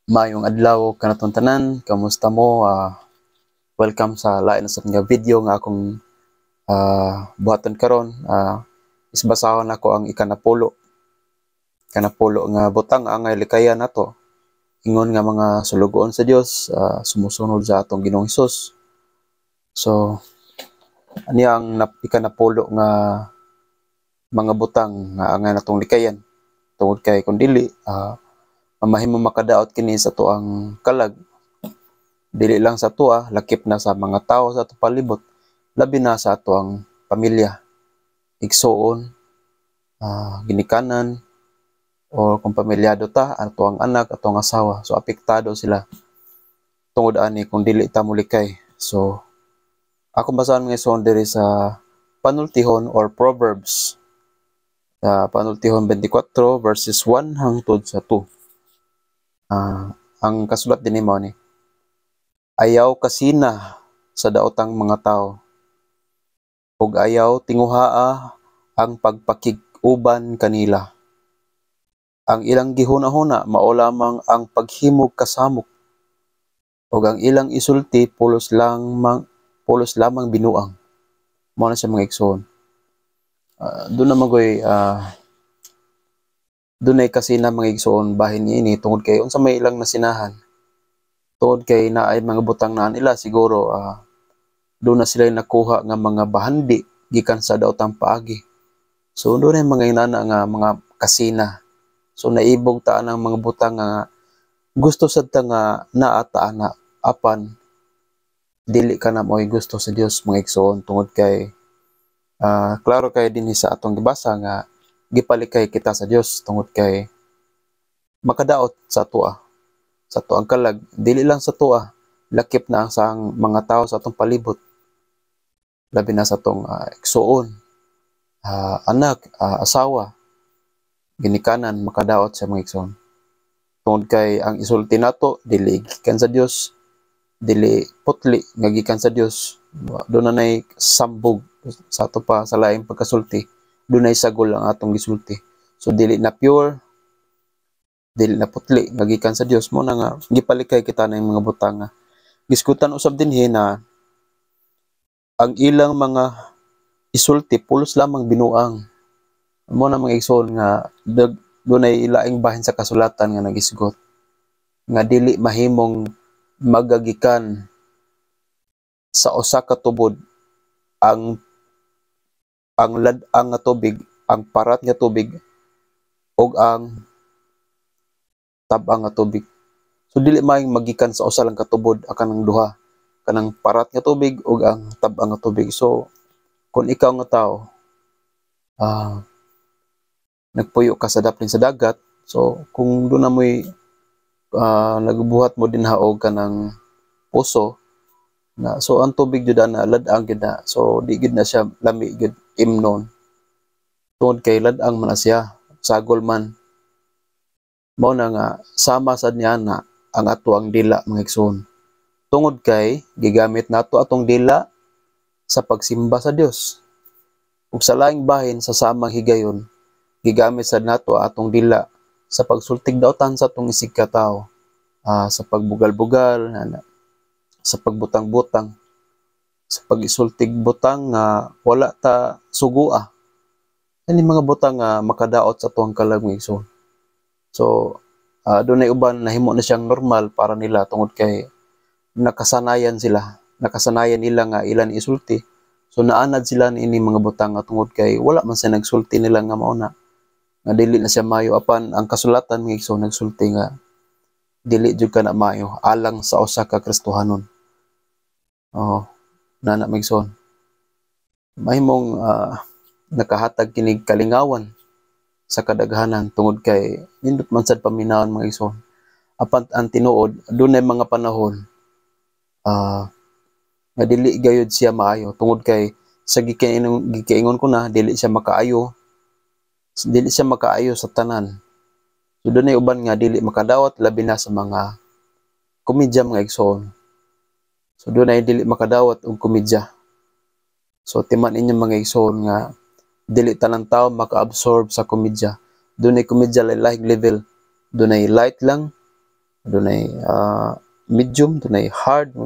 Maayong adlaw kanatong tanan, kamusta mo? Welcome sa lain sa nga video nga akong buhaton karon. Isbasahon ako ang ikanapulo. Kanapulo nga butang angay likayan nato. Ingon nga mga sulugoon sa Dios, sumusunod sa atong Ginoong Hesus. So, ani ang ikanapulo nga mga butang nga angay natong likayan. Tungod kay kun dili, mamahimo makadaot kini sa tuang kalag. Dili lang sa tuwa, lakip na sa mga tao sa atong palibot, labi na sa atuang pamilya, igsoon, ginikanan, o kung pamilyado ta, atuang anak, atuang asawa. So, apektado sila tungod ani kung dili ta mulikay. So, ako basahan nga ison diri sa Panultihon or Proverbs. Panultihon 24 verses 1 hangtod sa 2. Ang kasulat din mo ni, ayaw kasina sa daotang mga tao, ug ayaw tinguhaa ang pagpakig-uban kanila. Ang ilang gihuna-huna mao lamang ang paghimog kasamok, ug ang ilang isulti pulos lamang binuang. Mao na siya mga igsoon. Doon na magoy dunay kasina mga igsoon bahin niini tungod kay unsa may ilang nasinahan. Tungod kay naay mga butang na nila siguro doon na sila nakuha nga mga bahandi gikan sa daotang paagi. So doon ay mga inana nga mga kasina. So naibog ta ang mga butang nga gusto sad ta nga naata na apan dili ka na mo'y gusto sa Dios mga igsoon tungod kay klaro kay dinhi sa atong gibasa nga gipalikay kita sa Dios tungod kay makadaot sa tuwa. Sa tuang kalag, dili lang sa tuwa, lakip na ang sang mga tao sa atong palibot. Labi na sa atong igsoon, anak, asawa, ginikanan, makadaot sa mga igsoon. Tungod kay ang isulti nato dili gikan sa Dios, dili putli nga gikan sa Dios. Doon na nay sambog sa ato pa sa laing pagkasulti. Doon nay sagol ang atong gisulti. So dili na pure, dili na putli nga gikan sa Dios. Mo na nga gipalikay kita ng mga butang nga giskutan usab dinhi na ang ilang mga isulti pulos lamang binuang. Mo na mga igsoon nga dunay ilaing bahin sa kasulatan nga nagisgot nga dili mahimong magagikan sa usa ka tubod ang ladang nga tubig, ang parat nga tubig ug ang tab-ang nga tubig. So dili maayong magikan sa usa lang ka tubod akan ng duha, kanang parat nga tubig ug ang tab-ang nga tubig. So kung ikaw nga tawo nagpuyo ka sa daplin sa dagat, so kung doon na mo'y nagbuhat mo din haog ka ng puso na, so ang tubig jud na ladang gid na, so di gid na siya lami gid imnon tungod kay ladang man na siya, sagol man. Mao na nga sama sad niya na ang ato ang dila mga igsoon. Tungod kay gigamit nato atong dila sa pagsimba sa Dios. Ug sa laing bahin sa samang higayon, gigamit sad nato atong dila sa pagsultig daotan sa atong isig ka tawo, sa pagbugal-bugal, sa pagbutang-butang, sa pag-isultig butang nga wala ta sugua. Ani mga butang nga makadaot sa tuang kalag mga igsoon. So, dunay uban nahimo na siyang normal para nila tungod kay nakasanayan sila. Nakasanayan nila nga ilan isulti. So, naanad sila ini mga butang nga tungod kay wala man sa nagsulti nila nga mauna. Nga dili na siya mayo apan ang kasulatan mga igsoon nagsulti nga dili jud ka na mayo alang sa usa ka Kristohanon. Nana mga igsoon. Mahimong nakahatag kinig kalingawan sa kadaghanan tungod kay nindot man sad paminawon mga igsoon. Apan ang tinuod dunay mga panahon nga dili gayud siya maayo tungod kay sa gikaingon ko na dili siya makaayo sa tanan. So dunay uban nga dili makadawat labi na sa mga komedya mga igsoon. So dunay dili makadawat og komedya. So timan inyo mga igsoon nga dili tanang tawo maka-absorb sa komedya. Dunay komedya lain level. Dunay light lang, dunay medium, dunay hard,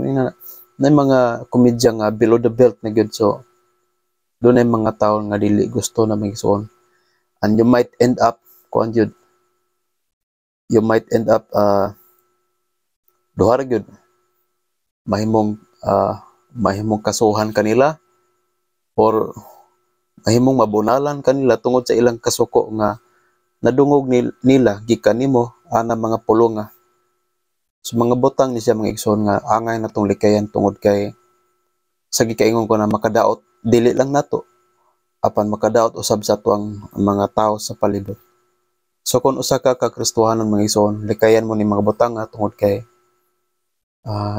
na mga komedya nga below the belt na gyud. So dunay mga tawo nga dili gusto na magigsoon, and you might end up kuan gyud, you might end up duha ra gyud, mahimong mahimong kasuhan kanila or mahimong mabunalan kanila tungod sa ilang kasuko nga nadungog nila gikan nimo ana mga pulong nga. So mga butang ni siya mga igsoon nga angay natong likayan tungod kay sa gikaingon ko na makadaot dili lang nato, apan makadaot usab sa tuang mga tao sa palibot. So kung usa ka Kristohanon mga igsoon, likayan mo ni mga butang nga tungod kay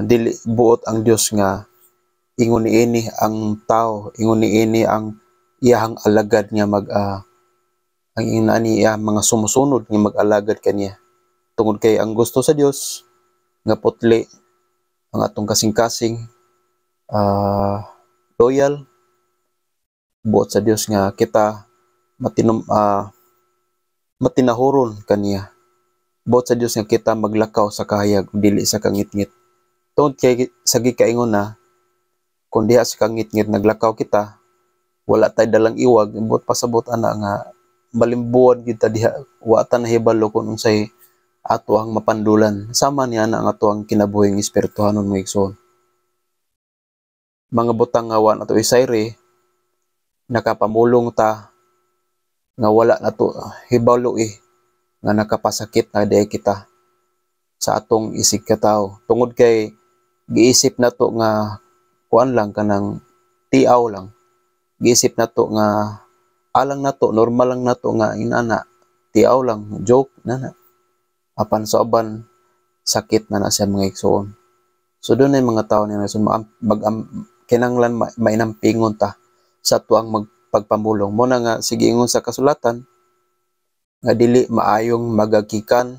dili buot ang Dios nga ingon niini ang tao, ingon niini ang iyahang alagad nga ang inani iya mga sumusunod nga mag-alagad kaniya. Tungod kay ang gusto sa Dios nga putli ang atong kasing-kasing loyal buot sa Dios nga kita matinahuron kaniya. Buot sa Dios nga kita maglakaw sa kahayag dili sa kangit-ngit. Tungod kay sa gikaingon na kung diha sa kangit-ngit naglakaw kita, wala tay dalang iwag, buot pasabot ana nga malimbuan kita diha, wa ta nahibalo kung unsay ato ang mapandulan. Sama niya na ang ato ang kinabuhing espirituhanon mga igsoon. Mga butang nga wa nato isayre, nakapamulong ta nga wala nato hibalo nga nakapasakit na diay kita sa atong isig katawo. Tungod kay giisip nato nga kuan lang kanang tiaw lang. Giisip nato nga alang nato, normal lang nato nga inana tiaw lang, joke nana. Apan sa uban sakit na siya mga igsoon. So doon ay mga tao na kinanglan mainampingon ta sa tuang magpagpamulong. Mo na nga sige ingon sa kasulatan nga dili maayong magagikan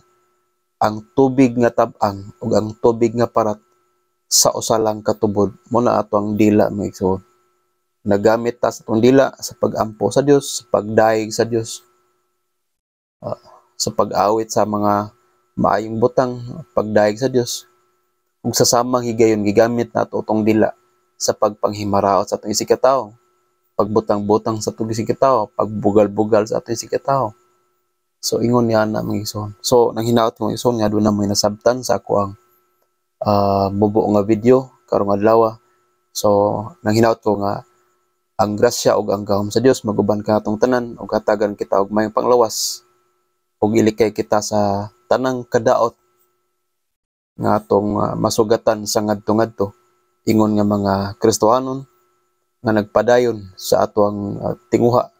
ang tubig nga tab-ang ug ang tubig nga parat sa usa lang katubod. Mo na ato ang dila mga igsoon. Nagamit ta sa atong dila sa pag-ampo sa Dios, sa pagdaig sa Dios, sa pag-awit sa mga maayong butang, pagdaig sa Dios. Ug sa samang higayon gigamit nato atong dila sa pagpanghimaraot sa atong isig katawo, pagbutang-butang sa atong isig katawo, pagbugal-bugal sa atong isig katawo. So ingon niya na mga igsoon. So nang hinaot ko igsoon nga doon na may nasabtan sa ako ang mubo nga video karong adlaw. So nang hinaot ko nga ang grasya ug ang gahom sa Dios maguban ka atong tanan ug hatagan kita og mayong panglawas ug ilikay kita sa tanang kadaot nga atong masugatan sa ngadto-ngadto ingon nga mga Kristohanon nga nagpadayon sa atong tinguha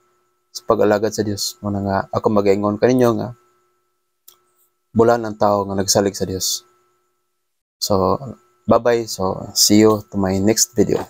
sa pag-alagad sa Dios. Muna nga ako magaingon kaninyo nga bulan ang tao nga nagsalig sa Dios. So bye-bye. So see you to my next video.